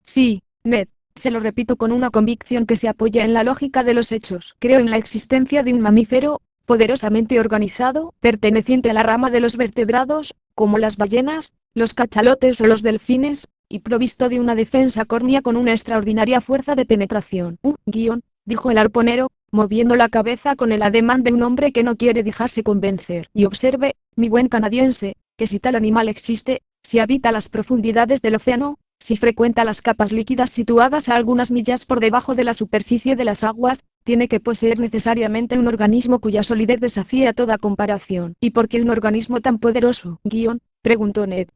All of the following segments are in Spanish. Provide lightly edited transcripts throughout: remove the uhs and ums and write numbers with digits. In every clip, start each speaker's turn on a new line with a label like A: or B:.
A: Sí, Ned. Se lo repito con una convicción que se apoya en la lógica de los hechos. Creo en la existencia de un mamífero, poderosamente organizado, perteneciente a la rama de los vertebrados, como las ballenas, los cachalotes o los delfines, y provisto de una defensa córnea con una extraordinaria fuerza de penetración. Dijo el arponero, moviendo la cabeza con el ademán de un hombre que no quiere dejarse convencer. Y observe, mi buen canadiense, que si tal animal existe, si habita las profundidades del océano, si frecuenta las capas líquidas situadas a algunas millas por debajo de la superficie de las aguas, tiene que poseer necesariamente un organismo cuya solidez desafía toda comparación. ¿Y por qué un organismo tan poderoso? Preguntó Ned.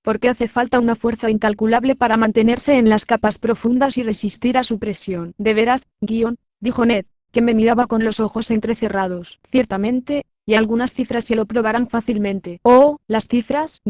A: Porque hace falta una fuerza incalculable para mantenerse en las capas profundas y resistir a su presión. ¿De veras? Dijo Ned, que me miraba con los ojos entrecerrados. Ciertamente, y algunas cifras se lo probarán fácilmente. Oh, las cifras,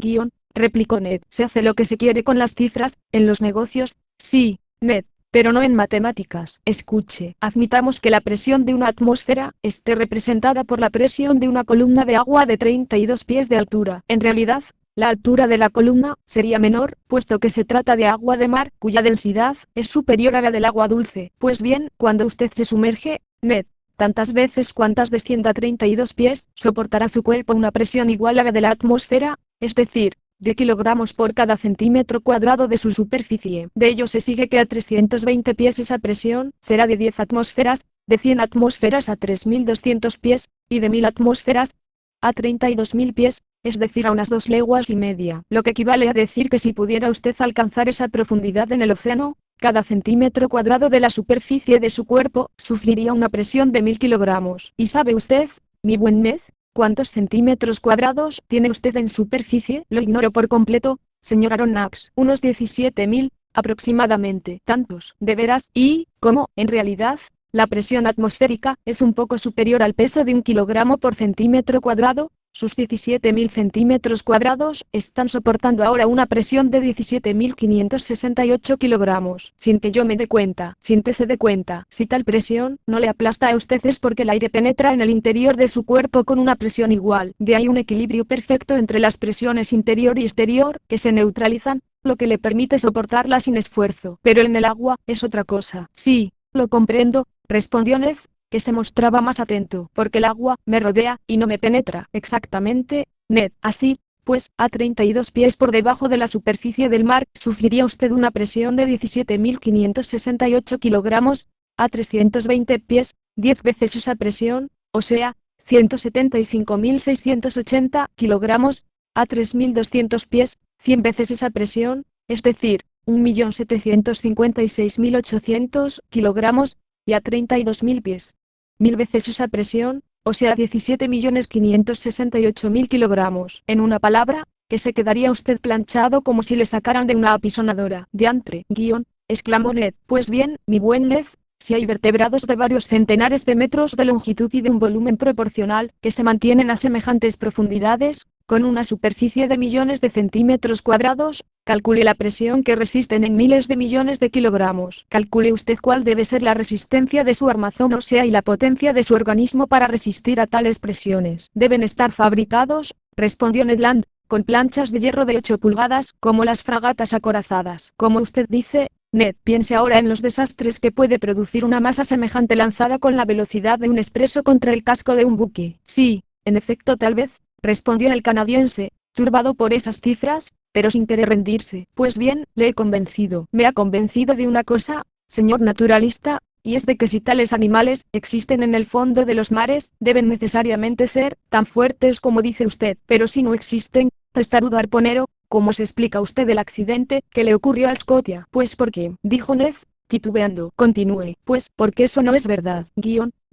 A: replicó Ned. Se hace lo que se quiere con las cifras, en los negocios, sí, Ned, pero no en matemáticas. Escuche, admitamos que la presión de una atmósfera esté representada por la presión de una columna de agua de 32 pies de altura. En realidad, la altura de la columna sería menor, puesto que se trata de agua de mar, cuya densidad es superior a la del agua dulce. Pues bien, cuando usted se sumerge, Ned, tantas veces cuantas descienda 32 pies, soportará su cuerpo una presión igual a la de la atmósfera, es decir, de kilogramos por cada centímetro cuadrado de su superficie. De ello se sigue que a 320 pies esa presión será de 10 atmósferas, de 100 atmósferas a 3200 pies, y de 1000 atmósferas a 32.000 pies, es decir a unas 2 leguas y media. Lo que equivale a decir que si pudiera usted alcanzar esa profundidad en el océano, cada centímetro cuadrado de la superficie de su cuerpo sufriría una presión de 1000 kilogramos. ¿Y sabe usted, mi buen Ned, cuántos centímetros cuadrados tiene usted en superficie? Lo ignoro por completo, señor Aronnax. Unos 17.000, aproximadamente. ¿Tantos? ¿De veras? ¿Y, cómo, en realidad, la presión atmosférica es un poco superior al peso de 1 kilogramo por centímetro cuadrado? Sus 17.000 centímetros cuadrados están soportando ahora una presión de 17.568 kilogramos. Sin que yo me dé cuenta, sin que se dé cuenta, si tal presión no le aplasta a usted es porque el aire penetra en el interior de su cuerpo con una presión igual. De ahí un equilibrio perfecto entre las presiones interior y exterior, que se neutralizan, lo que le permite soportarla sin esfuerzo. Pero en el agua, es otra cosa. Sí, lo comprendo, respondió Ned, que se mostraba más atento, porque el agua me rodea y no me penetra. Exactamente, Ned. Así, pues, a 32 pies por debajo de la superficie del mar, sufriría usted una presión de 17.568 kilogramos, a 320 pies, 10 veces esa presión, o sea, 175.680 kilogramos, a 3.200 pies, 100 veces esa presión, es decir, 1.756.800 kilogramos, y a 32.000 pies. 1000 veces esa presión, o sea 17.568.000 kilogramos. En una palabra, que se quedaría usted planchado como si le sacaran de una apisonadora. Diantre, exclamó Ned. Pues bien, mi buen Ned, si hay vertebrados de varios centenares de metros de longitud y de un volumen proporcional, que se mantienen a semejantes profundidades, con una superficie de millones de centímetros cuadrados, calcule la presión que resisten en miles de millones de kilogramos. Calcule usted cuál debe ser la resistencia de su armazón ósea y la potencia de su organismo para resistir a tales presiones. Deben estar fabricados, respondió Ned Land, con planchas de hierro de 8 pulgadas, como las fragatas acorazadas. Como usted dice, Ned, piense ahora en los desastres que puede producir una masa semejante lanzada con la velocidad de un expreso contra el casco de un buque. Sí, en efecto tal vez, respondió el canadiense, turbado por esas cifras, pero sin querer rendirse. Pues bien, le he convencido. Me ha convencido de una cosa, señor naturalista, y es de que si tales animales existen en el fondo de los mares, deben necesariamente ser tan fuertes como dice usted. Pero si no existen, testarudo arponero, ¿cómo se explica usted el accidente que le ocurrió al Scotia? Pues porque, dijo Ned, titubeando. Continúe. Pues porque eso no es verdad.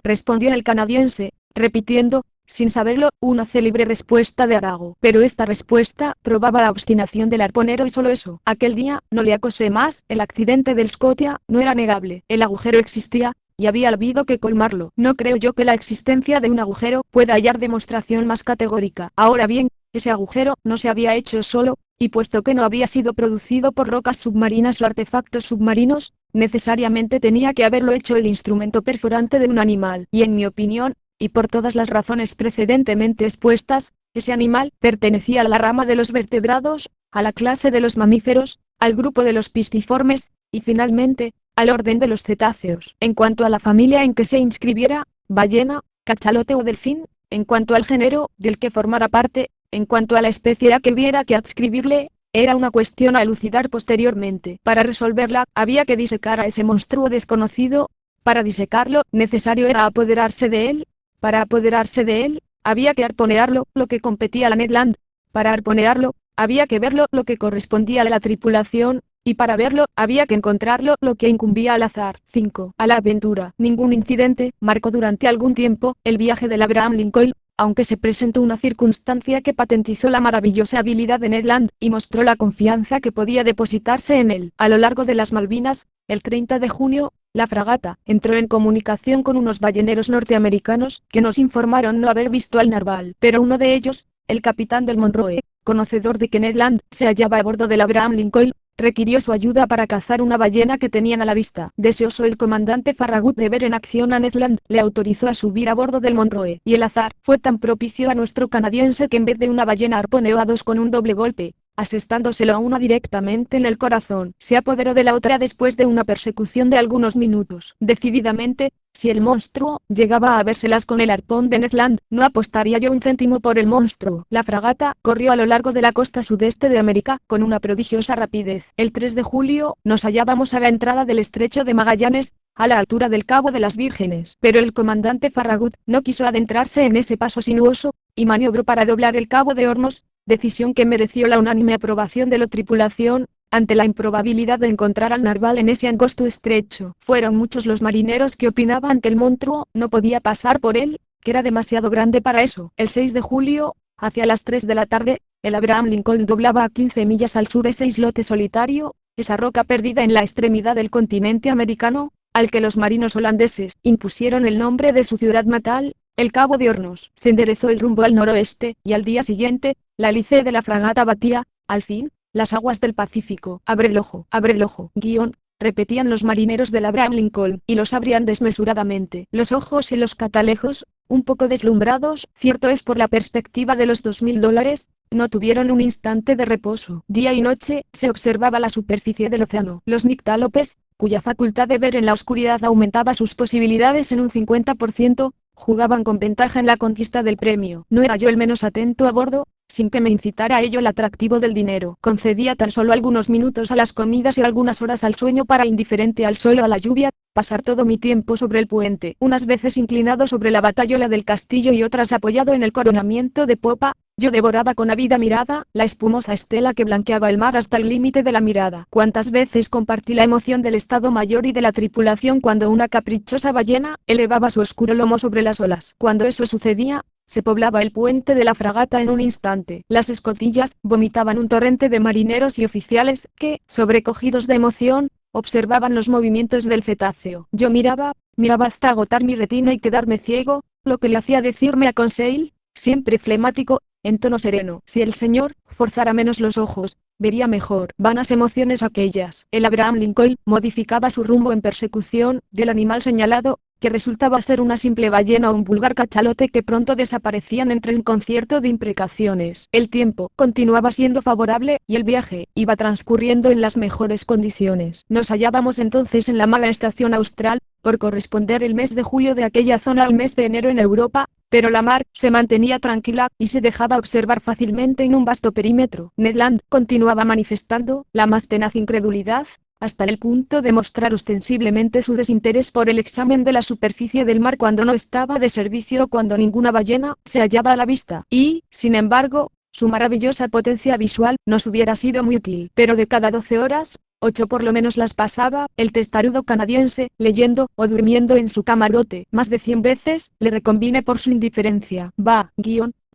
A: Respondió el canadiense, repitiendo, sin saberlo, una célebre respuesta de Arago. Pero esta respuesta probaba la obstinación del arponero y solo eso. Aquel día, no le acosé más, el accidente del Scotia no era negable. El agujero existía, y había habido que colmarlo. No creo yo que la existencia de un agujero pueda hallar demostración más categórica. Ahora bien, ese agujero no se había hecho solo, y puesto que no había sido producido por rocas submarinas o artefactos submarinos, necesariamente tenía que haberlo hecho el instrumento perforante de un animal. Y en mi opinión, y por todas las razones precedentemente expuestas, ese animal pertenecía a la rama de los vertebrados, a la clase de los mamíferos, al grupo de los pisciformes, y finalmente, al orden de los cetáceos. En cuanto a la familia en que se inscribiera, ballena, cachalote o delfín, en cuanto al género del que formara parte, en cuanto a la especie a que hubiera que adscribirle, era una cuestión a elucidar posteriormente. Para resolverla, había que disecar a ese monstruo desconocido. Para disecarlo, necesario era apoderarse de él. Para apoderarse de él, había que arponearlo, lo que competía a la Ned Land. Para arponearlo, había que verlo, lo que correspondía a la tripulación, y para verlo, había que encontrarlo, lo que incumbía al azar. 5. A la aventura. Ningún incidente marcó durante algún tiempo el viaje del Abraham Lincoln, aunque se presentó una circunstancia que patentizó la maravillosa habilidad de Ned Land, y mostró la confianza que podía depositarse en él. A lo largo de las Malvinas, el 30 de junio, la fragata entró en comunicación con unos balleneros norteamericanos, que nos informaron no haber visto al narval, pero uno de ellos, el capitán del Monroe, conocedor de que Ned Land se hallaba a bordo del Abraham Lincoln, requirió su ayuda para cazar una ballena que tenían a la vista. Deseoso el comandante Farragut de ver en acción a Ned Land, le autorizó a subir a bordo del Monroe, y el azar fue tan propicio a nuestro canadiense que en vez de una ballena arponeó a dos con un doble golpe, asestándoselo a una directamente en el corazón. Se apoderó de la otra después de una persecución de algunos minutos. Decididamente, si el monstruo llegaba a vérselas con el arpón de Ned Land, no apostaría yo un céntimo por el monstruo. La fragata corrió a lo largo de la costa sudeste de América, con una prodigiosa rapidez. El 3 de julio, nos hallábamos a la entrada del estrecho de Magallanes, a la altura del Cabo de las Vírgenes. Pero el comandante Farragut no quiso adentrarse en ese paso sinuoso, y maniobró para doblar el Cabo de Hornos, decisión que mereció la unánime aprobación de la tripulación. Ante la improbabilidad de encontrar al narval en ese angosto estrecho, fueron muchos los marineros que opinaban que el monstruo no podía pasar por él, que era demasiado grande para eso. El 6 de julio, hacia las 3 de la tarde, el Abraham Lincoln doblaba a 15 millas al sur ese islote solitario, esa roca perdida en la extremidad del continente americano, al que los marinos holandeses impusieron el nombre de su ciudad natal, el Cabo de Hornos. Se enderezó el rumbo al noroeste, y al día siguiente, la hélice de la fragata batía, al fin, las aguas del Pacífico. Abre el ojo, guión, repetían los marineros del Abraham Lincoln, y los abrían desmesuradamente. Los ojos y los catalejos, un poco deslumbrados, cierto es por la perspectiva de los $2000, no tuvieron un instante de reposo. Día y noche, se observaba la superficie del océano. Los nictálopes, cuya facultad de ver en la oscuridad aumentaba sus posibilidades en un 50%, jugaban con ventaja en la conquista del premio. No era yo el menos atento a bordo, sin que me incitara a ello el atractivo del dinero. Concedía tan solo algunos minutos a las comidas y algunas horas al sueño para, indiferente al sol o a la lluvia, pasar todo mi tiempo sobre el puente, unas veces inclinado sobre la batayola del castillo y otras apoyado en el coronamiento de popa. Yo devoraba con ávida mirada la espumosa estela que blanqueaba el mar hasta el límite de la mirada. Cuántas veces compartí la emoción del Estado Mayor y de la tripulación cuando una caprichosa ballena elevaba su oscuro lomo sobre las olas. Cuando eso sucedía, se poblaba el puente de la fragata en un instante. Las escotillas vomitaban un torrente de marineros y oficiales que, sobrecogidos de emoción, observaban los movimientos del cetáceo. Yo miraba hasta agotar mi retina y quedarme ciego, lo que le hacía decirme a Conseil, siempre flemático, en tono sereno: si el señor forzara menos los ojos, vería mejor. Vanas emociones aquellas. El Abraham Lincoln modificaba su rumbo en persecución del animal señalado, que resultaba ser una simple ballena o un vulgar cachalote que pronto desaparecían entre un concierto de imprecaciones. El tiempo continuaba siendo favorable, y el viaje iba transcurriendo en las mejores condiciones. Nos hallábamos entonces en la mala estación austral, por corresponder el mes de julio de aquella zona al mes de enero en Europa, pero la mar se mantenía tranquila, y se dejaba observar fácilmente en un vasto perímetro. Ned Land continuaba manifestando la más tenaz incredulidad, hasta el punto de mostrar ostensiblemente su desinterés por el examen de la superficie del mar cuando no estaba de servicio o cuando ninguna ballena se hallaba a la vista, y, sin embargo, su maravillosa potencia visual nos hubiera sido muy útil. Pero de cada 12 horas, 8 por lo menos las pasaba el testarudo canadiense, leyendo o durmiendo en su camarote. Más de 100 veces le reconvine por su indiferencia.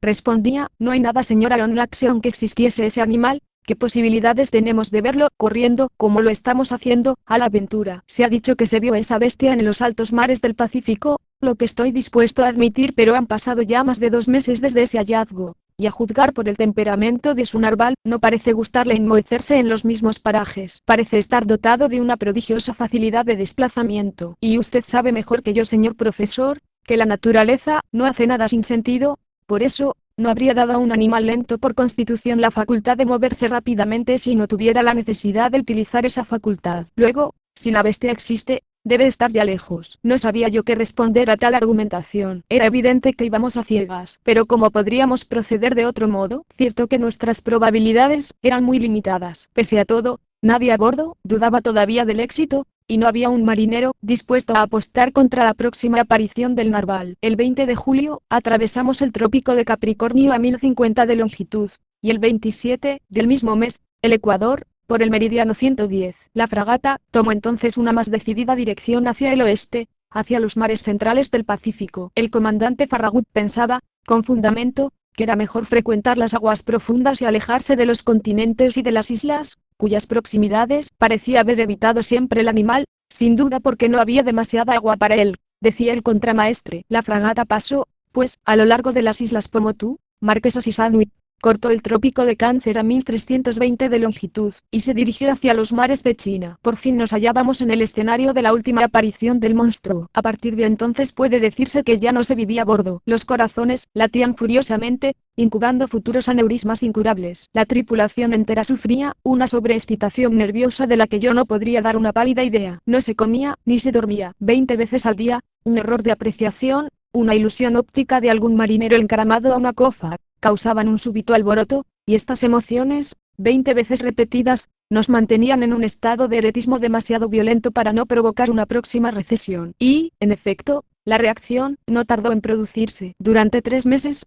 A: Respondía: no hay nada, señora Lonlaxe, aunque existiese ese animal. ¿Qué posibilidades tenemos de verlo corriendo, como lo estamos haciendo, a la aventura? Se ha dicho que se vio esa bestia en los altos mares del Pacífico, lo que estoy dispuesto a admitir, pero han pasado ya más de 2 meses desde ese hallazgo, y a juzgar por el temperamento de su narval, no parece gustarle enmohecerse en los mismos parajes. Parece estar dotado de una prodigiosa facilidad de desplazamiento. Y usted sabe mejor que yo, señor profesor, que la naturaleza no hace nada sin sentido. Por eso, no habría dado a un animal lento por constitución la facultad de moverse rápidamente si no tuviera la necesidad de utilizar esa facultad. Luego, si la bestia existe, debe estar ya lejos. No sabía yo qué responder a tal argumentación. Era evidente que íbamos a ciegas. Pero ¿cómo podríamos proceder de otro modo? Cierto que nuestras probabilidades eran muy limitadas. Pese a todo, nadie a bordo dudaba todavía del éxito, y no había un marinero dispuesto a apostar contra la próxima aparición del narval. El 20 de julio, atravesamos el trópico de Capricornio a 1050 de longitud, y el 27 del mismo mes, el Ecuador, por el meridiano 110. La fragata tomó entonces una más decidida dirección hacia el oeste, hacia los mares centrales del Pacífico. El comandante Farragut pensaba, con fundamento, que era mejor frecuentar las aguas profundas y alejarse de los continentes y de las islas, cuyas proximidades parecía haber evitado siempre el animal, sin duda porque no había demasiada agua para él, decía el contramaestre. La fragata pasó, pues, a lo largo de las islas Pomotu, Marquesas y Sandwich, cortó el trópico de Cáncer a 1320 de longitud, y se dirigió hacia los mares de China. Por fin nos hallábamos en el escenario de la última aparición del monstruo. A partir de entonces puede decirse que ya no se vivía a bordo. Los corazones latían furiosamente, incubando futuros aneurismas incurables. La tripulación entera sufría una sobreexcitación nerviosa de la que yo no podría dar una pálida idea. No se comía, ni se dormía. 20 veces al día, un error de apreciación, una ilusión óptica de algún marinero encaramado a una cofa, causaban un súbito alboroto, y estas emociones, 20 veces repetidas, nos mantenían en un estado de eretismo demasiado violento para no provocar una próxima recesión. Y, en efecto, la reacción no tardó en producirse. Durante 3 meses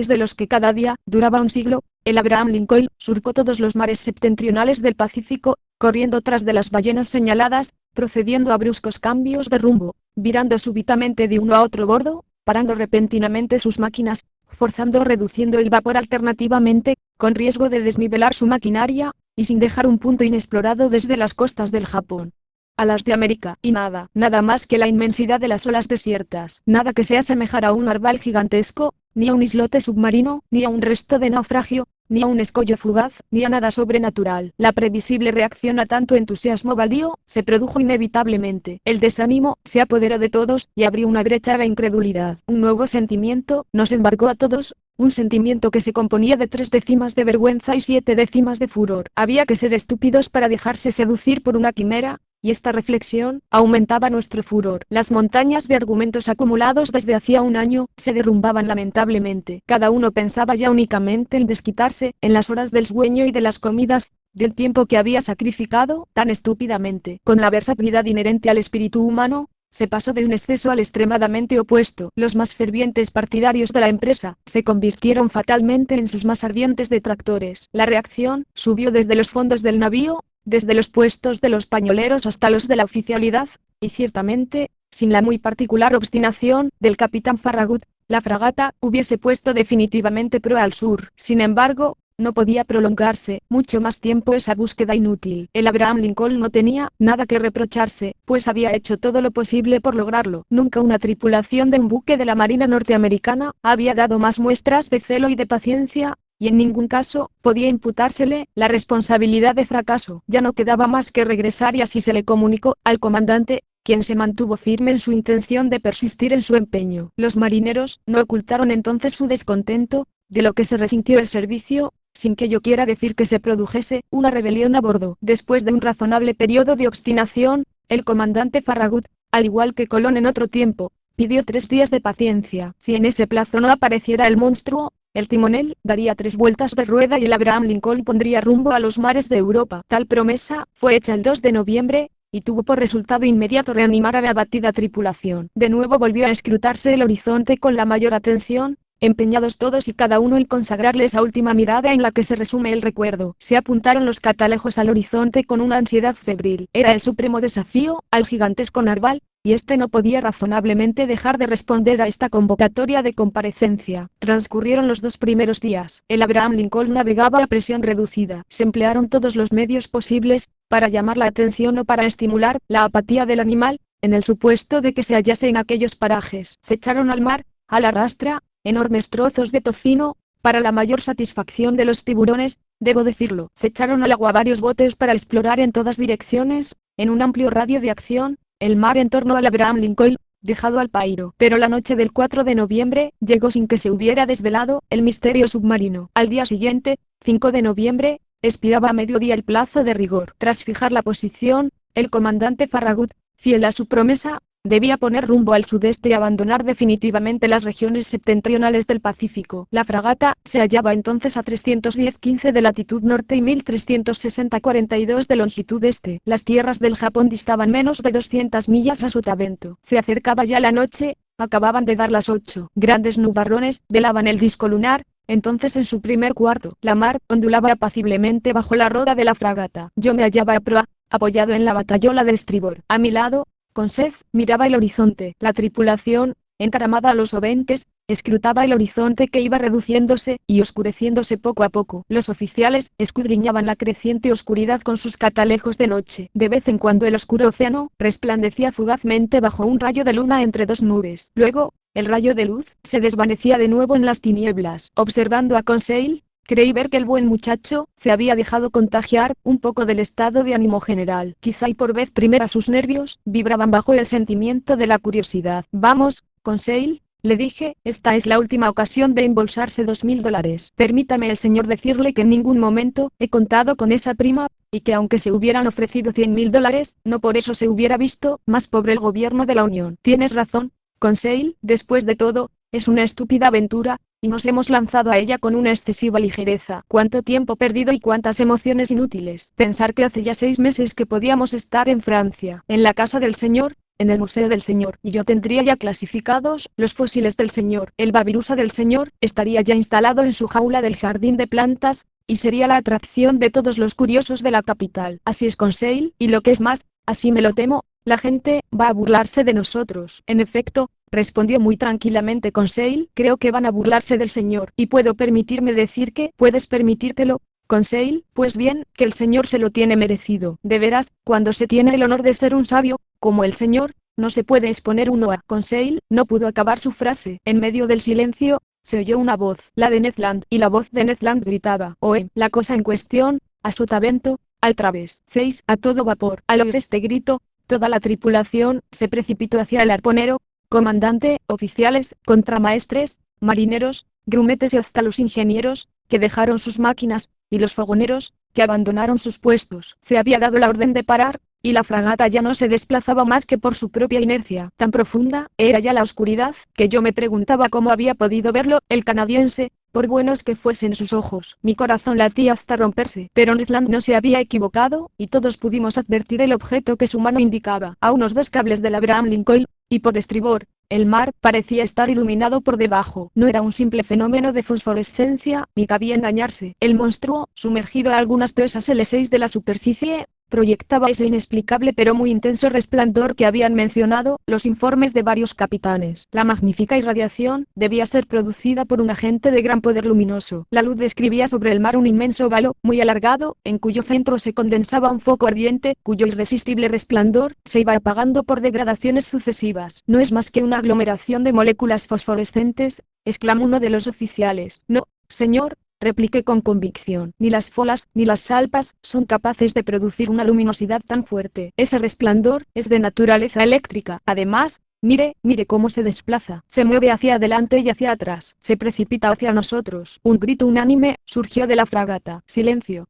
A: de los que cada día duraba un siglo, el Abraham Lincoln surcó todos los mares septentrionales del Pacífico, corriendo tras de las ballenas señaladas, procediendo a bruscos cambios de rumbo, virando súbitamente de uno a otro bordo, parando repentinamente sus máquinas, forzando o reduciendo el vapor alternativamente, con riesgo de desnivelar su maquinaria, y sin dejar un punto inexplorado desde las costas del Japón a las de América, y nada más que la inmensidad de las olas desiertas, nada que se asemejara a un narval gigantesco, ni a un islote submarino, ni a un resto de naufragio, ni a un escollo fugaz, ni a nada sobrenatural. La previsible reacción a tanto entusiasmo baldío, se produjo inevitablemente. El desánimo se apoderó de todos, y abrió una brecha a la incredulidad. Un nuevo sentimiento nos embargó a todos, un sentimiento que se componía de 3 décimas de vergüenza y 7 décimas de furor. Había que ser estúpidos para dejarse seducir por una quimera, y esta reflexión aumentaba nuestro furor. Las montañas de argumentos acumulados desde hacía un año se derrumbaban lamentablemente. Cada uno pensaba ya únicamente en desquitarse, en las horas del sueño y de las comidas, del tiempo que había sacrificado tan estúpidamente. Con la versatilidad inherente al espíritu humano, se pasó de un exceso al extremadamente opuesto. Los más fervientes partidarios de la empresa se convirtieron fatalmente en sus más ardientes detractores. La reacción subió desde los fondos del navío, desde los puestos de los pañoleros hasta los de la oficialidad, y ciertamente, sin la muy particular obstinación del capitán Farragut, la fragata hubiese puesto definitivamente proa al sur. Sin embargo, no podía prolongarse mucho más tiempo esa búsqueda inútil. El Abraham Lincoln no tenía nada que reprocharse, pues había hecho todo lo posible por lograrlo. Nunca una tripulación de un buque de la Marina norteamericana había dado más muestras de celo y de paciencia, y en ningún caso podía imputársele la responsabilidad de fracaso. Ya no quedaba más que regresar, y así se le comunicó al comandante, quien se mantuvo firme en su intención de persistir en su empeño. Los marineros no ocultaron entonces su descontento, de lo que se resintió el servicio, sin que yo quiera decir que se produjese una rebelión a bordo. Después de un razonable periodo de obstinación, el comandante Farragut, al igual que Colón en otro tiempo, pidió 3 días de paciencia. Si en ese plazo no apareciera el monstruo, el timonel daría 3 vueltas de rueda y el Abraham Lincoln pondría rumbo a los mares de Europa. Tal promesa fue hecha el 2 de noviembre, y tuvo por resultado inmediato reanimar a la abatida tripulación. De nuevo volvió a escrutarse el horizonte con la mayor atención, empeñados todos y cada uno en consagrarle esa última mirada en la que se resume el recuerdo. Se apuntaron los catalejos al horizonte con una ansiedad febril. Era el supremo desafío al gigantesco narval, y este no podía razonablemente dejar de responder a esta convocatoria de comparecencia. Transcurrieron los 2 primeros días. El Abraham Lincoln navegaba a presión reducida. Se emplearon todos los medios posibles para llamar la atención o para estimular la apatía del animal, en el supuesto de que se hallase en aquellos parajes. Se echaron al mar, a la rastra, enormes trozos de tocino, para la mayor satisfacción de los tiburones, debo decirlo. Se echaron al agua varios botes para explorar en todas direcciones, en un amplio radio de acción, el mar en torno al Abraham Lincoln, dejado al pairo. Pero la noche del 4 de noviembre, llegó sin que se hubiera desvelado el misterio submarino. Al día siguiente, 5 de noviembre, expiraba a mediodía el plazo de rigor. Tras fijar la posición, el comandante Farragut, fiel a su promesa, debía poner rumbo al sudeste y abandonar definitivamente las regiones septentrionales del Pacífico. La fragata se hallaba entonces a 310,15 de latitud norte y 1360,42 de longitud este. Las tierras del Japón distaban menos de 200 millas a sotavento. Se acercaba ya la noche, acababan de dar las 8. Grandes nubarrones velaban el disco lunar. Entonces en su primer cuarto, la mar ondulaba apaciblemente bajo la roda de la fragata. Yo me hallaba a proa, apoyado en la batayola de estribor. A mi lado, Conseil miraba el horizonte. La tripulación, encaramada a los obenques, escrutaba el horizonte que iba reduciéndose y oscureciéndose poco a poco. Los oficiales escudriñaban la creciente oscuridad con sus catalejos de noche. De vez en cuando el oscuro océano resplandecía fugazmente bajo un rayo de luna entre dos nubes. Luego, el rayo de luz se desvanecía de nuevo en las tinieblas. Observando a Conseil, creí ver que el buen muchacho se había dejado contagiar un poco del estado de ánimo general. Quizá y por vez primera sus nervios vibraban bajo el sentimiento de la curiosidad. Vamos, Conseil, le dije, esta es la última ocasión de embolsarse $2000. Permítame el señor decirle que en ningún momento he contado con esa prima, y que aunque se hubieran ofrecido $100,000, no por eso se hubiera visto más pobre el gobierno de la Unión. Tienes razón, Conseil, después de todo, es una estúpida aventura, y nos hemos lanzado a ella con una excesiva ligereza. Cuánto tiempo perdido y cuántas emociones inútiles. Pensar que hace ya 6 meses que podíamos estar en Francia, en la casa del señor, en el museo del señor, y yo tendría ya clasificados los fósiles del señor. El babirusa del señor estaría ya instalado en su jaula del jardín de plantas, y sería la atracción de todos los curiosos de la capital. Así es, Conseil, y lo que es más, así me lo temo, la gente va a burlarse de nosotros. En efecto, respondió muy tranquilamente Conseil, creo que van a burlarse del señor. Y puedo permitirme decir que, ¿puedes permitírtelo, Conseil? Pues bien, que el señor se lo tiene merecido. De veras, cuando se tiene el honor de ser un sabio, como el señor, no se puede exponer uno a... Conseil no pudo acabar su frase. En medio del silencio, se oyó una voz, la de Ned Land, y la voz de Ned Land gritaba, oe, la cosa en cuestión, a sotavento, al través. 6. A todo vapor. Al oír este grito, toda la tripulación se precipitó hacia el arponero, comandante, oficiales, contramaestres, marineros, grumetes y hasta los ingenieros, que dejaron sus máquinas, y los fogoneros, que abandonaron sus puestos. Se había dado la orden de parar, y la fragata ya no se desplazaba más que por su propia inercia. Tan profunda era ya la oscuridad, que yo me preguntaba cómo había podido verlo el canadiense, por buenos que fuesen sus ojos. Mi corazón latía hasta romperse, pero Ned Land no se había equivocado, y todos pudimos advertir el objeto que su mano indicaba. A unos 2 cables del Abraham Lincoln, y por estribor, el mar parecía estar iluminado por debajo. No era un simple fenómeno de fosforescencia, ni cabía engañarse. El monstruo, sumergido a algunas tosas L6 de la superficie, proyectaba ese inexplicable pero muy intenso resplandor que habían mencionado los informes de varios capitanes. La magnífica irradiación debía ser producida por un agente de gran poder luminoso. La luz describía sobre el mar un inmenso óvalo, muy alargado, en cuyo centro se condensaba un foco ardiente, cuyo irresistible resplandor se iba apagando por degradaciones sucesivas. No es más que una aglomeración de moléculas fosforescentes, exclamó uno de los oficiales. No, señor, repliqué con convicción. Ni las folas, ni las salpas, son capaces de producir una luminosidad tan fuerte. Ese resplandor es de naturaleza eléctrica. Además, mire cómo se desplaza. Se mueve hacia adelante y hacia atrás. Se precipita hacia nosotros. Un grito unánime surgió de la fragata. Silencio,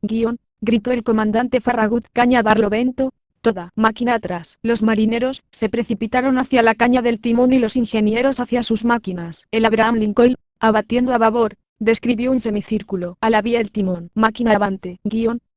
A: gritó el comandante Farragut. Caña a barlovento. Toda máquina atrás. Los marineros se precipitaron hacia la caña del timón y los ingenieros hacia sus máquinas. El Abraham Lincoln, abatiendo a babor, describió un semicírculo. A la vía el timón. Máquina avante.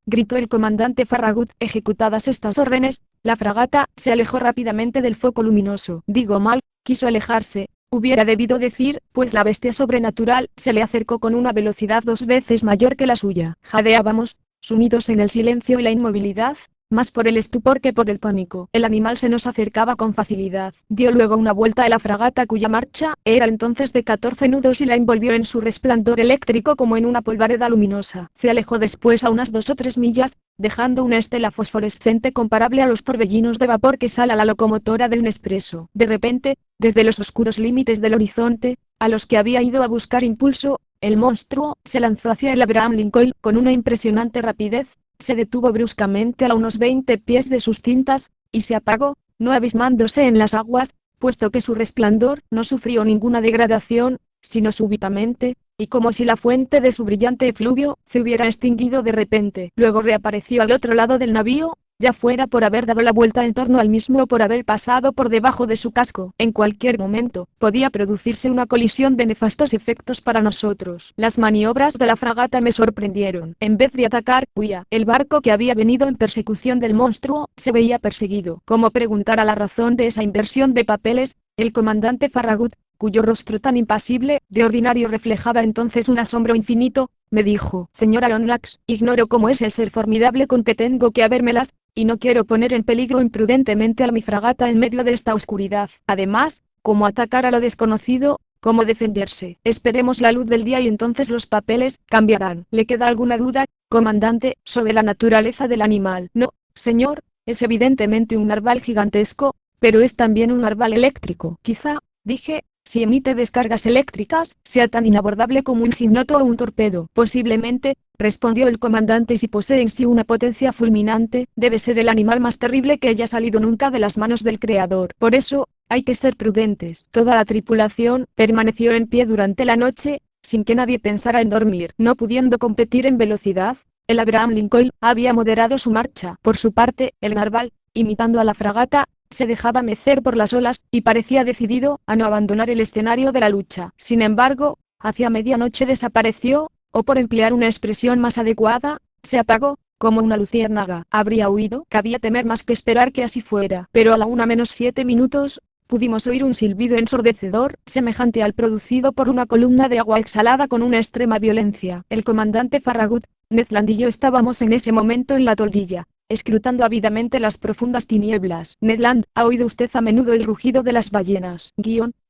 A: Gritó el comandante Farragut. Ejecutadas estas órdenes, la fragata se alejó rápidamente del foco luminoso. Digo mal, quiso alejarse, hubiera debido decir, pues la bestia sobrenatural se le acercó con una velocidad 2 veces mayor que la suya. Jadeábamos, sumidos en el silencio y la inmovilidad, más por el estupor que por el pánico. El animal se nos acercaba con facilidad. Dio luego una vuelta a la fragata cuya marcha era entonces de 14 nudos y la envolvió en su resplandor eléctrico como en una polvareda luminosa. Se alejó después a unas 2 o 3 millas, dejando una estela fosforescente comparable a los torbellinos de vapor que sale a la locomotora de un expreso. De repente, desde los oscuros límites del horizonte, a los que había ido a buscar impulso, el monstruo se lanzó hacia el Abraham Lincoln con una impresionante rapidez. Se detuvo bruscamente a unos 20 pies de sus cintas, y se apagó, no abismándose en las aguas, puesto que su resplandor no sufrió ninguna degradación, sino súbitamente, y como si la fuente de su brillante efluvio se hubiera extinguido de repente. Luego reapareció al otro lado del navío, ya fuera por haber dado la vuelta en torno al mismo o por haber pasado por debajo de su casco. En cualquier momento, podía producirse una colisión de nefastos efectos para nosotros. Las maniobras de la fragata me sorprendieron. En vez de atacar, huía. El barco que había venido en persecución del monstruo, se veía perseguido. Como preguntara la razón de esa inversión de papeles, el comandante Farragut, cuyo rostro tan impasible, de ordinario reflejaba entonces un asombro infinito, me dijo: señora Lonlax, ignoro cómo es el ser formidable con que tengo que habérmelas, y no quiero poner en peligro imprudentemente a mi fragata en medio de esta oscuridad. Además, ¿cómo atacar a lo desconocido? ¿Cómo defenderse? Esperemos la luz del día y entonces los papeles cambiarán. ¿Le queda alguna duda, comandante, sobre la naturaleza del animal? No, señor, es evidentemente un narval gigantesco, pero es también un narval eléctrico. Quizá, dije, si emite descargas eléctricas, sea tan inabordable como un gignoto o un torpedo. Posiblemente, respondió el comandante, y si posee en sí una potencia fulminante, debe ser el animal más terrible que haya salido nunca de las manos del Creador. Por eso, hay que ser prudentes. Toda la tripulación permaneció en pie durante la noche, sin que nadie pensara en dormir. No pudiendo competir en velocidad, el Abraham Lincoln había moderado su marcha. Por su parte, el narval, imitando a la fragata, se dejaba mecer por las olas, y parecía decidido a no abandonar el escenario de la lucha. Sin embargo, hacia medianoche desapareció, o por emplear una expresión más adecuada, se apagó, como una luciérnaga. ¿Habría huido? Cabía temer más que esperar que así fuera. Pero a la 1:07, pudimos oír un silbido ensordecedor, semejante al producido por una columna de agua exhalada con una extrema violencia. El comandante Farragut, Ned Land y yo estábamos en ese momento en la toldilla, escrutando ávidamente las profundas tinieblas. Ned Land, ¿ha oído usted a menudo el rugido de las ballenas?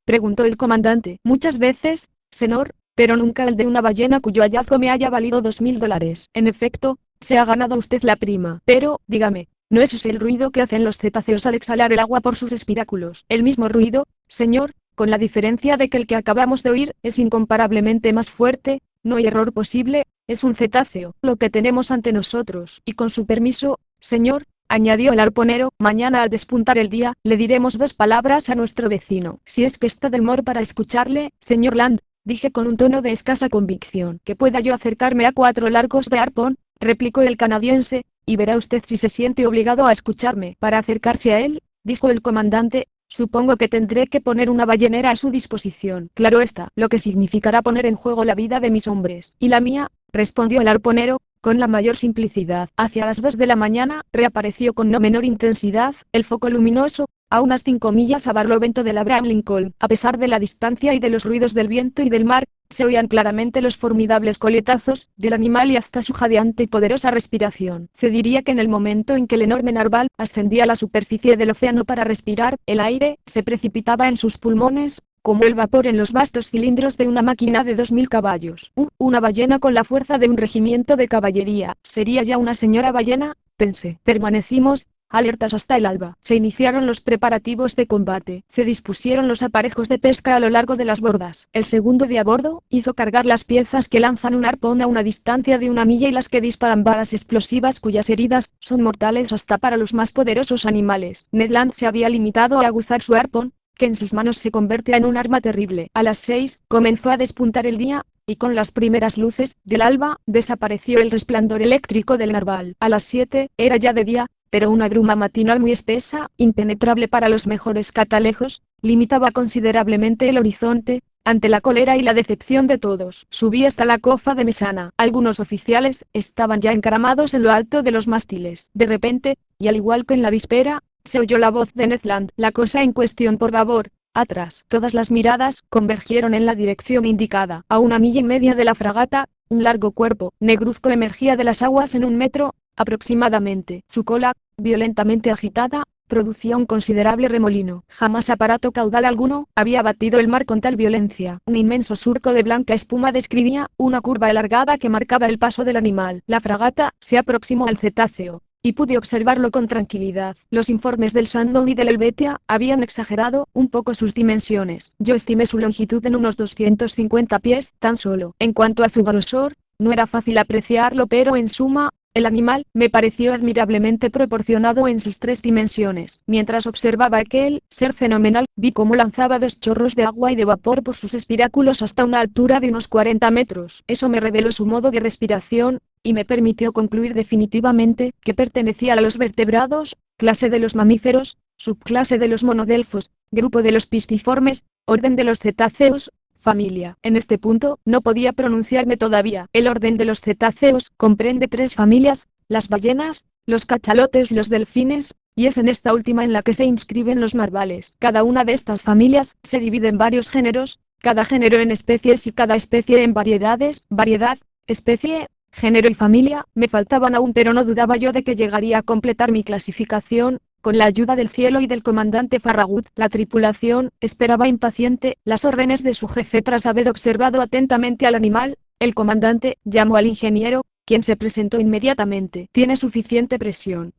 A: Preguntó el comandante. Muchas veces, señor, pero nunca el de una ballena cuyo hallazgo me haya valido $2000. En efecto, se ha ganado usted la prima. Pero, dígame, ¿no es ese el ruido que hacen los cetáceos al exhalar el agua por sus espiráculos? El mismo ruido, señor, con la diferencia de que el que acabamos de oír es incomparablemente más fuerte. No hay error posible, es un cetáceo lo que tenemos ante nosotros. Y con su permiso, señor, añadió el arponero, mañana al despuntar el día, le diremos 2 palabras a nuestro vecino. Si es que está de humor para escucharle, señor Land, dije con un tono de escasa convicción. Que pueda yo acercarme a 4 largos de arpón, replicó el canadiense, y verá usted si se siente obligado a escucharme. Para acercarse a él, dijo el comandante, supongo que tendré que poner una ballenera a su disposición. Claro está, lo que significará poner en juego la vida de mis hombres. ¿Y la mía?, respondió el arponero, con la mayor simplicidad. Hacia las 2 de la mañana, reapareció con no menor intensidad, el foco luminoso, a unas 5 millas a barlovento del Abraham Lincoln. A pesar de la distancia y de los ruidos del viento y del mar, se oían claramente los formidables coletazos del animal y hasta su jadeante y poderosa respiración. Se diría que en el momento en que el enorme narval ascendía a la superficie del océano para respirar, el aire se precipitaba en sus pulmones, como el vapor en los vastos cilindros de una máquina de 2000 caballos. Una ballena con la fuerza de un regimiento de caballería. ¿Sería ya una señora ballena?, pensé. Permanecimos alertas hasta el alba. Se iniciaron los preparativos de combate. Se dispusieron los aparejos de pesca a lo largo de las bordas. El segundo de a bordo hizo cargar las piezas que lanzan un arpón a una distancia de 1 milla y las que disparan balas explosivas cuyas heridas son mortales hasta para los más poderosos animales. Ned Land se había limitado a aguzar su arpón, que en sus manos se convierte en un arma terrible. A las 6 comenzó a despuntar el día, y con las primeras luces del alba desapareció el resplandor eléctrico del narval. A las 7 era ya de día, pero una bruma matinal muy espesa, impenetrable para los mejores catalejos, limitaba considerablemente el horizonte. Ante la cólera y la decepción de todos, subí hasta la cofa de mesana. Algunos oficiales estaban ya encaramados en lo alto de los mástiles. De repente, y al igual que en la víspera, se oyó la voz de Ned Land. La cosa en cuestión por babor, atrás. Todas las miradas convergieron en la dirección indicada. A 1,5 millas de la fragata, un largo cuerpo negruzco emergía de las aguas en 1 metro, aproximadamente. Su cola, violentamente agitada, producía un considerable remolino. Jamás aparato caudal alguno había batido el mar con tal violencia. Un inmenso surco de blanca espuma describía una curva alargada que marcaba el paso del animal. La fragata se aproximó al cetáceo, y pude observarlo con tranquilidad. Los informes del Shandong y del Helvetia habían exagerado un poco sus dimensiones. Yo estimé su longitud en unos 250 pies, tan solo. En cuanto a su grosor, no era fácil apreciarlo, pero en suma, El animal me pareció admirablemente proporcionado en sus 3 dimensiones. Mientras observaba aquel ser fenomenal, vi cómo lanzaba 2 chorros de agua y de vapor por sus espiráculos hasta una altura de unos 40 metros. Eso me reveló su modo de respiración, y me permitió concluir definitivamente que pertenecía a los vertebrados, clase de los mamíferos, subclase de los monodelfos, grupo de los pisciformes, orden de los cetáceos, familia. En este punto, no podía pronunciarme todavía. El orden de los cetáceos comprende 3 familias, las ballenas, los cachalotes y los delfines, y es en esta última en la que se inscriben los narvales. Cada una de estas familias se divide en varios géneros, cada género en especies y cada especie en variedades, variedad, especie, género y familia. Me faltaban aún, pero no dudaba yo de que llegaría a completar mi clasificación. Con la ayuda del cielo y del comandante Farragut, la tripulación esperaba impaciente las órdenes de su jefe. Tras haber observado atentamente al animal, el comandante llamó al ingeniero, quien se presentó inmediatamente. ¿Tiene suficiente presión?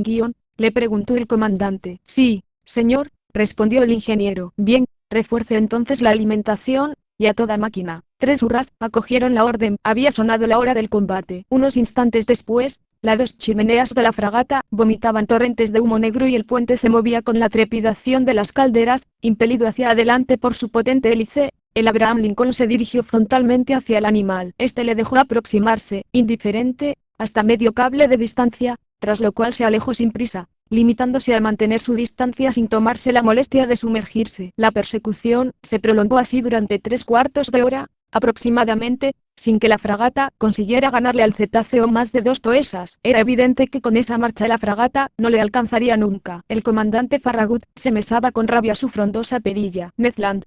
A: Le preguntó el comandante. Sí, señor, respondió el ingeniero. Bien, refuerce entonces la alimentación, y a toda máquina. 3 hurras acogieron la orden. Había sonado la hora del combate. Unos instantes después, las 2 chimeneas de la fragata vomitaban torrentes de humo negro y el puente se movía con la trepidación de las calderas, impelido hacia adelante por su potente hélice. El Abraham Lincoln se dirigió frontalmente hacia el animal. Este le dejó aproximarse, indiferente, hasta medio cable de distancia, tras lo cual se alejó sin prisa, limitándose a mantener su distancia sin tomarse la molestia de sumergirse. La persecución se prolongó así durante 3/4 de hora, aproximadamente, sin que la fragata consiguiera ganarle al cetáceo más de 2 toesas. Era evidente que con esa marcha la fragata no le alcanzaría nunca. El comandante Farragut se mesaba con rabia su frondosa perilla. Ned Land,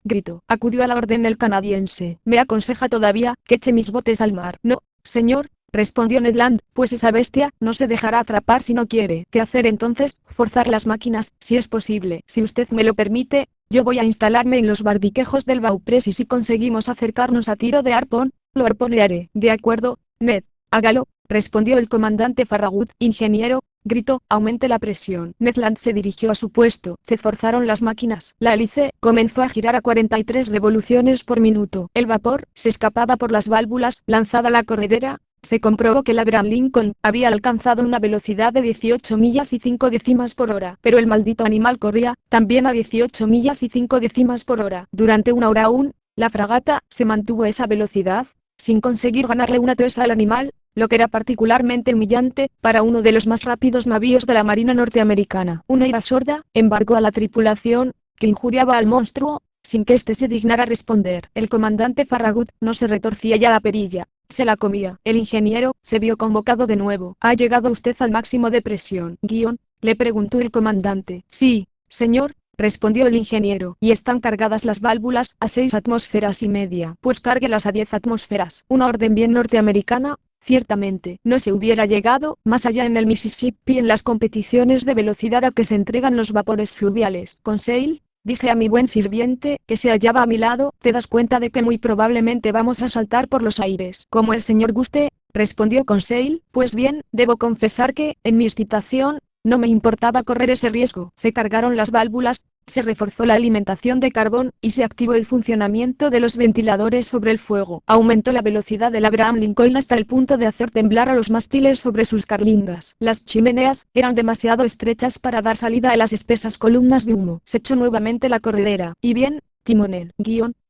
A: gritó. Acudió a la orden el canadiense. ¿Me aconseja todavía que eche mis botes al mar? No, señor, respondió Ned Land, pues esa bestia no se dejará atrapar si no quiere. ¿Qué hacer entonces? Forzar las máquinas, si es posible. Si usted me lo permite, yo voy a instalarme en los barbiquejos del Bauprés y si conseguimos acercarnos a tiro de arpón, lo arponearé. De acuerdo, Ned, hágalo, respondió el comandante Farragut. Ingeniero, gritó, aumente la presión. Ned Land se dirigió a su puesto. Se forzaron las máquinas. La hélice comenzó a girar a 43 revoluciones por minuto. El vapor se escapaba por las válvulas. Lanzada la corredera, se comprobó que el Abraham Lincoln había alcanzado una velocidad de 18 millas y 5 décimas por hora. Pero el maldito animal corría también a 18 millas y 5 décimas por hora. Durante 1 hora aún, la fragata se mantuvo a esa velocidad, sin conseguir ganarle una toesa al animal, lo que era particularmente humillante para uno de los más rápidos navíos de la Marina norteamericana. Una ira sorda embargó a la tripulación, que injuriaba al monstruo, sin que éste se dignara responder. El comandante Farragut no se retorcía ya la perilla, se la comía. El ingeniero se vio convocado de nuevo. ¿Ha llegado usted al máximo de presión? Le preguntó el comandante. Sí, señor, respondió el ingeniero. ¿Y están cargadas las válvulas a 6 atmósferas y media? Pues cárguelas a 10 atmósferas. Una orden bien norteamericana. Ciertamente, no se hubiera llegado más allá en el Mississippi en las competiciones de velocidad a que se entregan los vapores fluviales. Conseil, dije a mi buen sirviente, que se hallaba a mi lado, ¿te das cuenta de que muy probablemente vamos a saltar por los aires? Como el señor guste, respondió Conseil. Pues bien, debo confesar que, en mi excitación, no me importaba correr ese riesgo. Se cargaron las válvulas, se reforzó la alimentación de carbón, y se activó el funcionamiento de los ventiladores sobre el fuego. Aumentó la velocidad del Abraham Lincoln hasta el punto de hacer temblar a los mástiles sobre sus carlingas. Las chimeneas eran demasiado estrechas para dar salida a las espesas columnas de humo. Se echó nuevamente la corredera. ¿Y bien, timonel?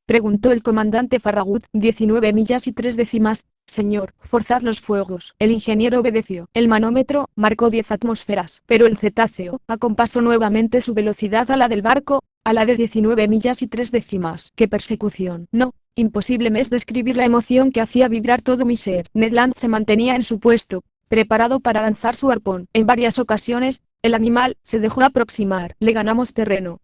A: Preguntó el comandante Farragut. 19 millas y 3 décimas, señor. Forzad los fuegos. El ingeniero obedeció. El manómetro marcó 10 atmósferas, pero el cetáceo acompasó nuevamente su velocidad a la del barco, a la de 19 millas y 3 décimas. ¡Qué persecución! No, imposible me es describir la emoción que hacía vibrar todo mi ser. Ned Land se mantenía en su puesto, preparado para lanzar su arpón. En varias ocasiones, el animal se dejó aproximar. Le ganamos terreno.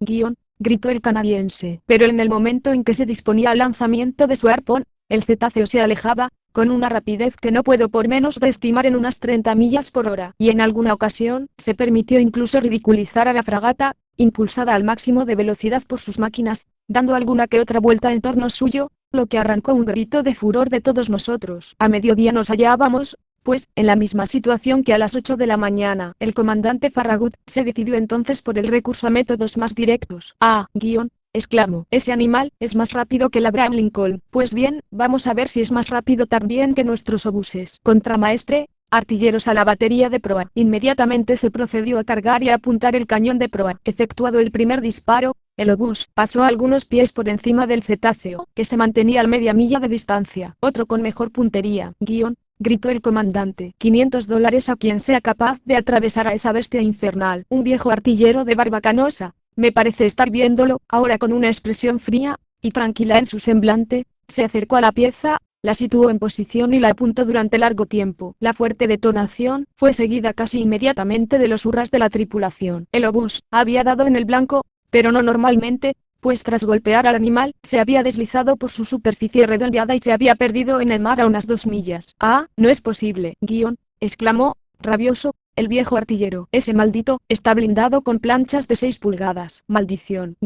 A: Gritó el canadiense. Pero en el momento en que se disponía al lanzamiento de su arpón, el cetáceo se alejaba, con una rapidez que no puedo por menos de estimar en unas 30 millas por hora. Y en alguna ocasión, se permitió incluso ridiculizar a la fragata, impulsada al máximo de velocidad por sus máquinas, dando alguna que otra vuelta en torno suyo, lo que arrancó un grito de furor de todos nosotros. A mediodía nos hallábamos, pues, en la misma situación que a las 8 de la mañana. El comandante Farragut se decidió entonces por el recurso a métodos más directos. Exclamó, ese animal es más rápido que el Abraham Lincoln. Pues bien, vamos a ver si es más rápido también que nuestros obuses. Contramaestre, artilleros a la batería de proa. Inmediatamente se procedió a cargar y a apuntar el cañón de proa. Efectuado el primer disparo, el obús pasó a algunos pies por encima del cetáceo, que se mantenía a media milla de distancia. Otro con mejor puntería. Gritó el comandante. $500 a quien sea capaz de atravesar a esa bestia infernal. Un viejo artillero de barba canosa, me parece estar viéndolo, ahora con una expresión fría y tranquila en su semblante, se acercó a la pieza, la situó en posición y la apuntó durante largo tiempo. La fuerte detonación fue seguida casi inmediatamente de los hurras de la tripulación. El obús había dado en el blanco, pero no normalmente, pues tras golpear al animal, se había deslizado por su superficie redondeada y se había perdido en el mar a unas 2 millas. «¡Ah, no es posible!», exclamó, rabioso, el viejo artillero. «Ese maldito está blindado con planchas de 6 pulgadas. ¡Maldición!»,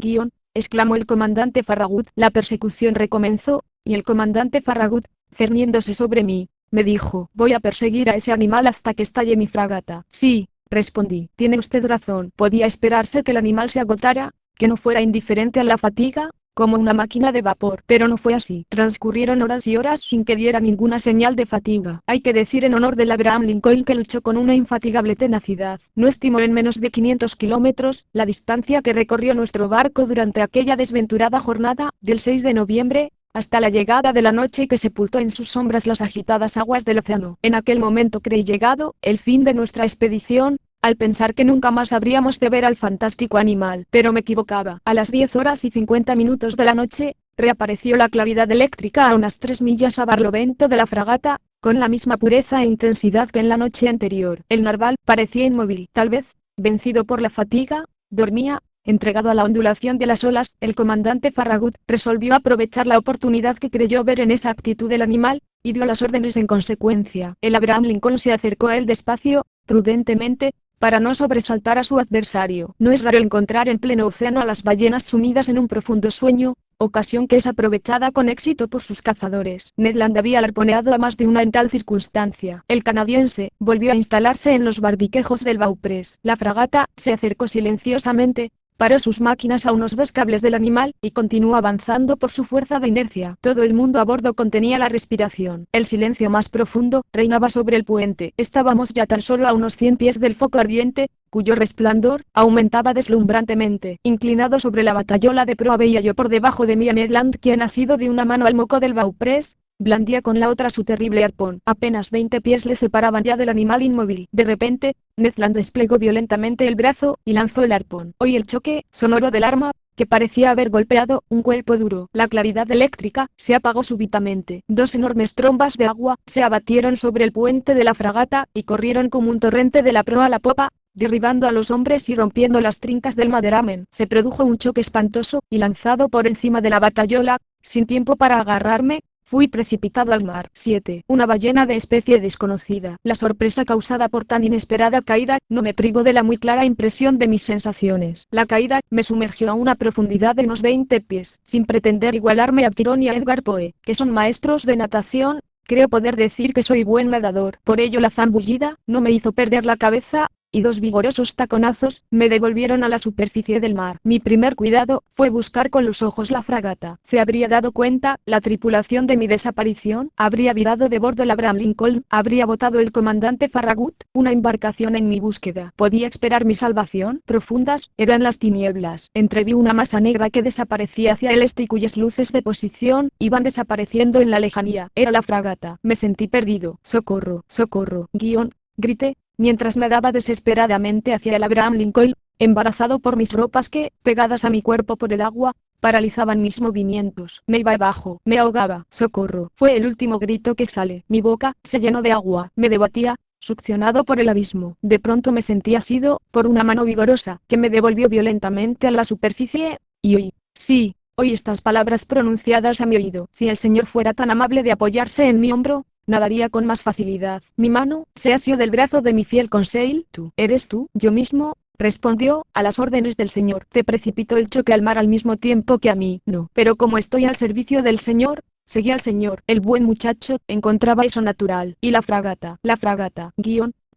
A: exclamó el comandante Farragut. La persecución recomenzó, y el comandante Farragut, cerniéndose sobre mí, me dijo: «Voy a perseguir a ese animal hasta que estalle mi fragata». «Sí», respondí, «tiene usted razón. Podía esperarse que el animal se agotara, que no fuera indiferente a la fatiga, como una máquina de vapor, pero no fue así. Transcurrieron horas y horas sin que diera ninguna señal de fatiga. Hay que decir en honor del Abraham Lincoln que luchó con una infatigable tenacidad. No estimó en menos de 500 kilómetros la distancia que recorrió nuestro barco durante aquella desventurada jornada, del 6 de noviembre, hasta la llegada de la noche que sepultó en sus sombras las agitadas aguas del océano. En aquel momento creí llegado el fin de nuestra expedición, al pensar que nunca más habríamos de ver al fantástico animal. Pero me equivocaba. A las 10:50 de la noche, reapareció la claridad eléctrica a unas 3 millas a barlovento de la fragata, con la misma pureza e intensidad que en la noche anterior. El narval parecía inmóvil. Tal vez, vencido por la fatiga, dormía, entregado a la ondulación de las olas. El comandante Farragut resolvió aprovechar la oportunidad que creyó ver en esa actitud del animal, y dio las órdenes en consecuencia. El Abraham Lincoln se acercó a él despacio, prudentemente, para no sobresaltar a su adversario. No es raro encontrar en pleno océano a las ballenas sumidas en un profundo sueño, ocasión que es aprovechada con éxito por sus cazadores. Ned Land había arponeado a más de una en tal circunstancia. El canadiense volvió a instalarse en los barbiquejos del bauprés. La fragata se acercó silenciosamente, paró sus máquinas a unos 2 cables del animal, y continuó avanzando por su fuerza de inercia. Todo el mundo a bordo contenía la respiración. El silencio más profundo reinaba sobre el puente. Estábamos ya tan solo a unos 100 pies del foco ardiente, cuyo resplandor aumentaba deslumbrantemente. Inclinado sobre la batayola de proa veía yo por debajo de mí a Ned Land, quien asido de una mano al moco del bauprés, blandía con la otra su terrible arpón. Apenas 20 pies le separaban ya del animal inmóvil. De repente, Ned Land desplegó violentamente el brazo y lanzó el arpón. Oí el choque sonoro del arma, que parecía haber golpeado un cuerpo duro. La claridad eléctrica se apagó súbitamente. 2 enormes trombas de agua se abatieron sobre el puente de la fragata, y corrieron como un torrente de la proa a la popa, derribando a los hombres y rompiendo las trincas del maderamen. Se produjo un choque espantoso, y lanzado por encima de la batayola, sin tiempo para agarrarme, fui precipitado al mar. 7. Una ballena de especie desconocida. La sorpresa causada por tan inesperada caída no me privó de la muy clara impresión de mis sensaciones. La caída me sumergió a una profundidad de unos 20 pies. Sin pretender igualarme a Tyrone y a Edgar Poe, que son maestros de natación, creo poder decir que soy buen nadador. Por ello la zambullida no me hizo perder la cabeza, y 2 vigorosos taconazos me devolvieron a la superficie del mar. Mi primer cuidado fue buscar con los ojos la fragata. ¿Se habría dado cuenta la tripulación de mi desaparición? ¿Habría virado de bordo el Abraham Lincoln? ¿Habría botado el comandante Farragut una embarcación en mi búsqueda? ¿Podía esperar mi salvación? Profundas eran las tinieblas. Entreví una masa negra que desaparecía hacia el este y cuyas luces de posición iban desapareciendo en la lejanía. Era la fragata. Me sentí perdido. ¡Socorro! ¡Socorro! Grité, mientras nadaba desesperadamente hacia el Abraham Lincoln, embarazado por mis ropas que, pegadas a mi cuerpo por el agua, paralizaban mis movimientos. Me iba abajo, me ahogaba. ¡Socorro! Fue el último grito que sale. Mi boca se llenó de agua. Me debatía, succionado por el abismo. De pronto me sentí asido por una mano vigorosa, que me devolvió violentamente a la superficie, y oí, sí, oí estas palabras pronunciadas a mi oído. Si el señor fuera tan amable de apoyarse en mi hombro, nadaría con más facilidad. Mi mano se asió del brazo de mi fiel Conseil. ¿Tú? ¿Eres tú? Yo mismo, respondió, a las órdenes del señor. Te precipitó el choque al mar al mismo tiempo que a mí. No. Pero como estoy al servicio del señor, seguí al señor. El buen muchacho encontraba eso natural. ¿Y la fragata? La fragata,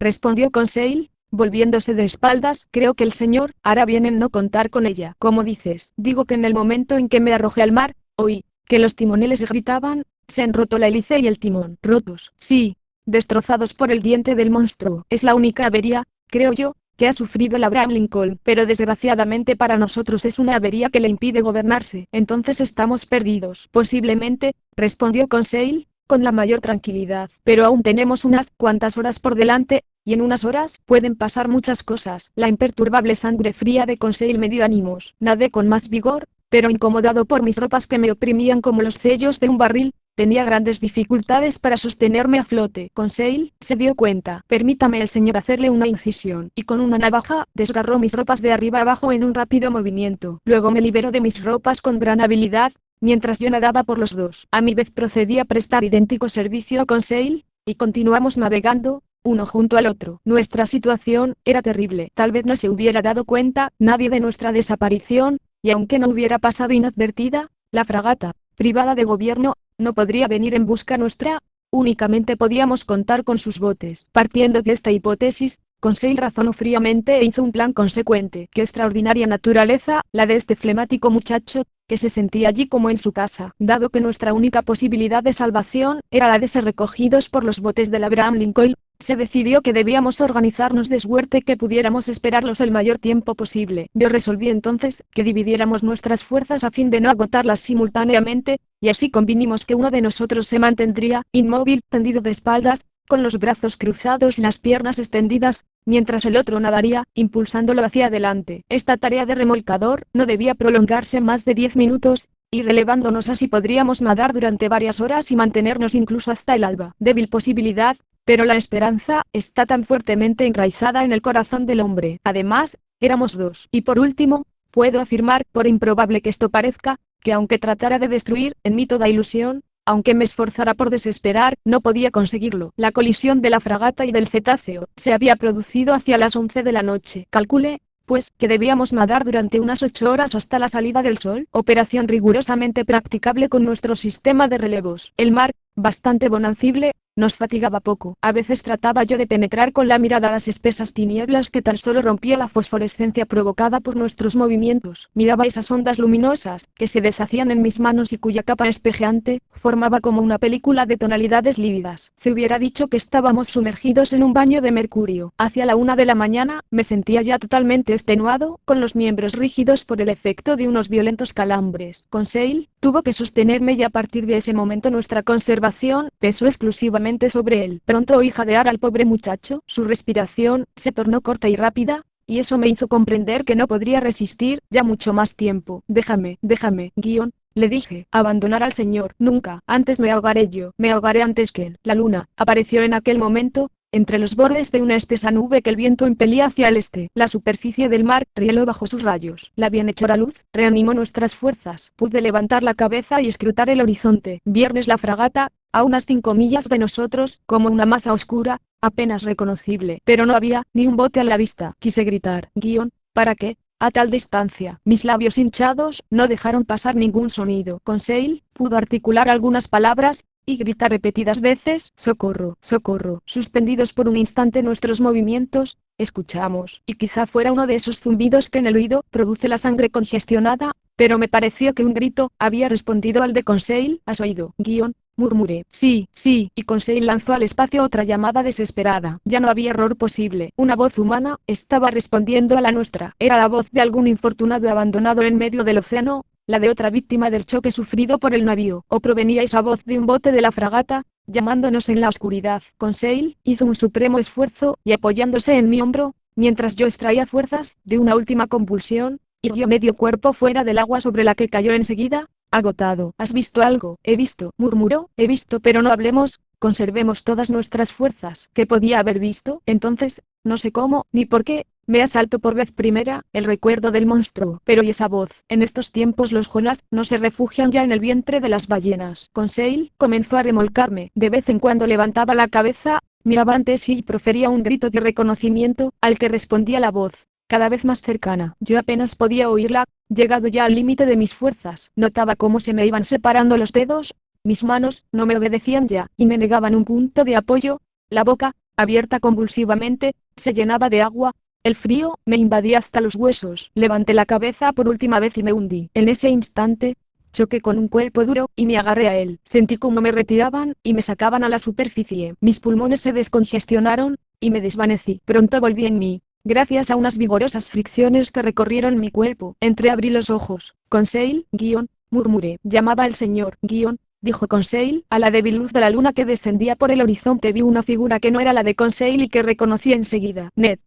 A: respondió Conseil, volviéndose de espaldas. Creo que el señor hará bien en no contar con ella. ¿Cómo dices? Digo que en el momento en que me arrojé al mar, oí que los timoneles gritaban. Se han roto la hélice y el timón. ¿Rotos? Sí. destrozados por el diente del monstruo. Es la única avería, creo yo, que ha sufrido el Abraham Lincoln, pero desgraciadamente para nosotros es una avería que le impide gobernarse. Entonces estamos perdidos. Posiblemente, respondió Conseil, con la mayor tranquilidad. Pero aún tenemos unas cuantas horas por delante, y en unas horas pueden pasar muchas cosas. La imperturbable sangre fría de Conseil me dio ánimos. Nadé con más vigor, pero incomodado por mis ropas que me oprimían como los sellos de un barril. Tenía grandes dificultades para sostenerme a flote. Conseil se dio cuenta. Permítame el señor hacerle una incisión. Y con una navaja, desgarró mis ropas de arriba abajo en un rápido movimiento. Luego me liberó de mis ropas con gran habilidad, mientras yo nadaba por los dos. A mi vez procedí a prestar idéntico servicio a Conseil, y continuamos navegando, uno junto al otro. Nuestra situación era terrible. Tal vez no se hubiera dado cuenta nadie de nuestra desaparición, y aunque no hubiera pasado inadvertida, la fragata, privada de gobierno, no podría venir en busca nuestra, únicamente podíamos contar con sus botes. Partiendo de esta hipótesis, Conseil razonó fríamente e hizo un plan consecuente. Qué extraordinaria naturaleza, la de este flemático muchacho, que se sentía allí como en su casa. Dado que nuestra única posibilidad de salvación era la de ser recogidos por los botes del Abraham Lincoln, se decidió que debíamos organizarnos de suerte que pudiéramos esperarlos el mayor tiempo posible. Yo resolví entonces que dividiéramos nuestras fuerzas a fin de no agotarlas simultáneamente, y así convinimos que uno de nosotros se mantendría inmóvil, tendido de espaldas, con los brazos cruzados y las piernas extendidas, mientras el otro nadaría, impulsándolo hacia adelante. Esta tarea de remolcador no debía prolongarse más de 10 minutos, y relevándonos así podríamos nadar durante varias horas y mantenernos incluso hasta el alba. Débil posibilidad, pero la esperanza está tan fuertemente enraizada en el corazón del hombre. Además, éramos dos. Y por último, puedo afirmar, por improbable que esto parezca, que aunque tratara de destruir en mí toda ilusión, aunque me esforzara por desesperar, no podía conseguirlo. La colisión de la fragata y del cetáceo se había producido hacia las 11 de la noche. Calculé, pues, que debíamos nadar durante unas 8 horas hasta la salida del sol, operación rigurosamente practicable con nuestro sistema de relevos. El mar, bastante bonancible, nos fatigaba poco. A veces trataba yo de penetrar con la mirada las espesas tinieblas que tan solo rompía la fosforescencia provocada por nuestros movimientos. Miraba esas ondas luminosas, que se deshacían en mis manos y cuya capa espejeante, formaba como una película de tonalidades lívidas. Se hubiera dicho que estábamos sumergidos en un baño de mercurio. Hacia la 1 de la mañana, me sentía ya totalmente extenuado, con los miembros rígidos por el efecto de unos violentos calambres. Conseil tuvo que sostenerme y a partir de ese momento nuestra conservación pesó exclusivamente sobre él. Pronto oí jadear al pobre muchacho, su respiración se tornó corta y rápida, y eso me hizo comprender que no podría resistir ya mucho más tiempo. Déjame, guión, le dije, abandonar al señor. Nunca, antes me ahogaré yo, me ahogaré antes que él. La luna apareció en aquel momento, entre los bordes de una espesa nube que el viento impelía hacia el este. La superficie del mar rieló bajo sus rayos. La bienhechora luz reanimó nuestras fuerzas. Pude levantar la cabeza y escrutar el horizonte. Viernes la fragata, a unas 5 millas de nosotros, como una masa oscura, apenas reconocible. Pero no había ni un bote a la vista. Quise gritar. ¿Para qué? A tal distancia. Mis labios hinchados no dejaron pasar ningún sonido. Conseil pudo articular algunas palabras, y grita repetidas veces, ¡socorro, socorro! Suspendidos por un instante nuestros movimientos, escuchamos, y quizá fuera uno de esos zumbidos que en el oído produce la sangre congestionada, pero me pareció que un grito había respondido al de Conseil. ¿Has oído? Murmuré. Sí, y Conseil lanzó al espacio otra llamada desesperada. Ya no había error posible. Una voz humana estaba respondiendo a la nuestra. Era la voz de algún infortunado abandonado en medio del océano, la de otra víctima del choque sufrido por el navío. O provenía esa voz de un bote de la fragata, llamándonos en la oscuridad. Conseil hizo un supremo esfuerzo, y apoyándose en mi hombro, mientras yo extraía fuerzas de una última convulsión, irguió medio cuerpo fuera del agua sobre la que cayó enseguida, agotado. ¿Has visto algo? He visto, murmuró. He visto, pero no hablemos, conservemos todas nuestras fuerzas. ¿Qué podía haber visto? Entonces, no sé cómo, ni por qué, me asaltó por vez primera el recuerdo del monstruo. Pero ¿y esa voz? En estos tiempos los Jonas no se refugian ya en el vientre de las ballenas. Conseil comenzó a remolcarme. De vez en cuando levantaba la cabeza, miraba ante sí y profería un grito de reconocimiento, al que respondía la voz, cada vez más cercana. Yo apenas podía oírla, llegado ya al límite de mis fuerzas. Notaba cómo se me iban separando los dedos, mis manos no me obedecían ya, y me negaban un punto de apoyo. La boca, abierta convulsivamente, se llenaba de agua. El frío me invadía hasta los huesos. Levanté la cabeza por última vez y me hundí. En ese instante, choqué con un cuerpo duro, y me agarré a él. Sentí como me retiraban, y me sacaban a la superficie. Mis pulmones se descongestionaron, y me desvanecí. Pronto volví en mí. Gracias a unas vigorosas fricciones que recorrieron mi cuerpo, entreabrí los ojos. Conseil, murmuré. Llamaba al señor, dijo Conseil. A la débil luz de la luna que descendía por el horizonte vi una figura que no era la de Conseil y que reconocí enseguida. Ned,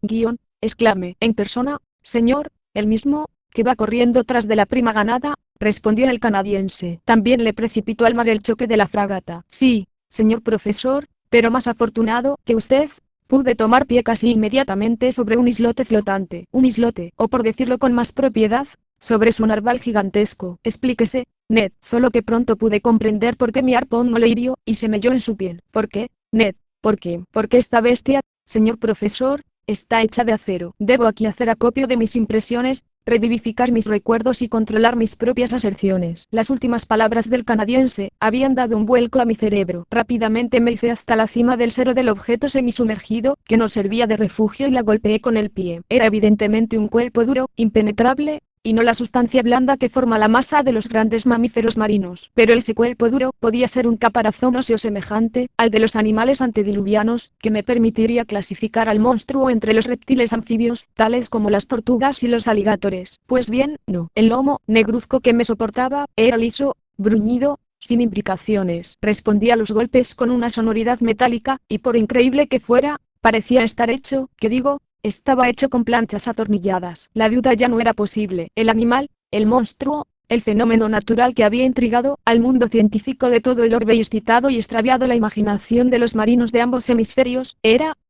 A: exclamé. En persona, señor, el mismo, que va corriendo tras de la prima ganada, respondió el canadiense. También le precipitó al mar el choque de la fragata. Sí, señor profesor, pero más afortunado que usted. Pude tomar pie casi inmediatamente sobre un islote flotante. Un islote, o por decirlo con más propiedad, sobre su narval gigantesco. Explíquese, Ned. Solo que pronto pude comprender por qué mi arpón no le hirió, y se melló en su piel. ¿Por qué, Ned? ¿Por qué? Porque esta bestia, señor profesor, está hecha de acero. Debo aquí hacer acopio de mis impresiones, revivificar mis recuerdos y controlar mis propias aserciones. Las últimas palabras del canadiense habían dado un vuelco a mi cerebro. Rápidamente me hice hasta la cima del sero del objeto semisumergido, que nos servía de refugio, y la golpeé con el pie. Era evidentemente un cuerpo duro, impenetrable, y no la sustancia blanda que forma la masa de los grandes mamíferos marinos. Pero ese cuerpo duro podía ser un caparazón óseo semejante al de los animales antediluvianos, que me permitiría clasificar al monstruo entre los reptiles anfibios, tales como las tortugas y los aligatores. Pues bien, no. El lomo negruzco que me soportaba era liso, bruñido, sin imbricaciones. Respondía a los golpes con una sonoridad metálica, y por increíble que fuera, parecía estar hecho, estaba hecho con planchas atornilladas. La duda ya no era posible. El animal, el monstruo, el fenómeno natural que había intrigado al mundo científico de todo el orbe y excitado y extraviado la imaginación de los marinos de ambos hemisferios,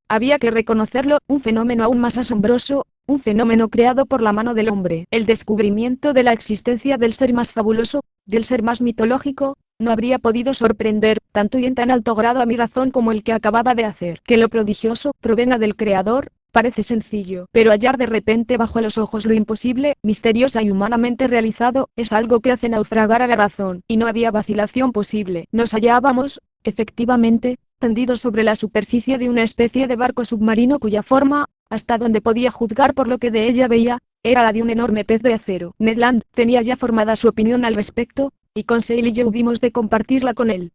A: había que reconocerlo, un fenómeno aún más asombroso, un fenómeno creado por la mano del hombre. El descubrimiento de la existencia del ser más fabuloso, del ser más mitológico, no habría podido sorprender, tanto y en tan alto grado a mi razón como el que acababa de hacer. Que lo prodigioso provenga del Creador, parece sencillo, pero hallar de repente bajo los ojos lo imposible, misteriosa y humanamente realizado, es algo que hace naufragar a la razón, y no había vacilación posible. Nos hallábamos, efectivamente, tendidos sobre la superficie de una especie de barco submarino cuya forma, hasta donde podía juzgar por lo que de ella veía, era la de un enorme pez de acero. Ned Land tenía ya formada su opinión al respecto, y Conseil y yo hubimos de compartirla con él.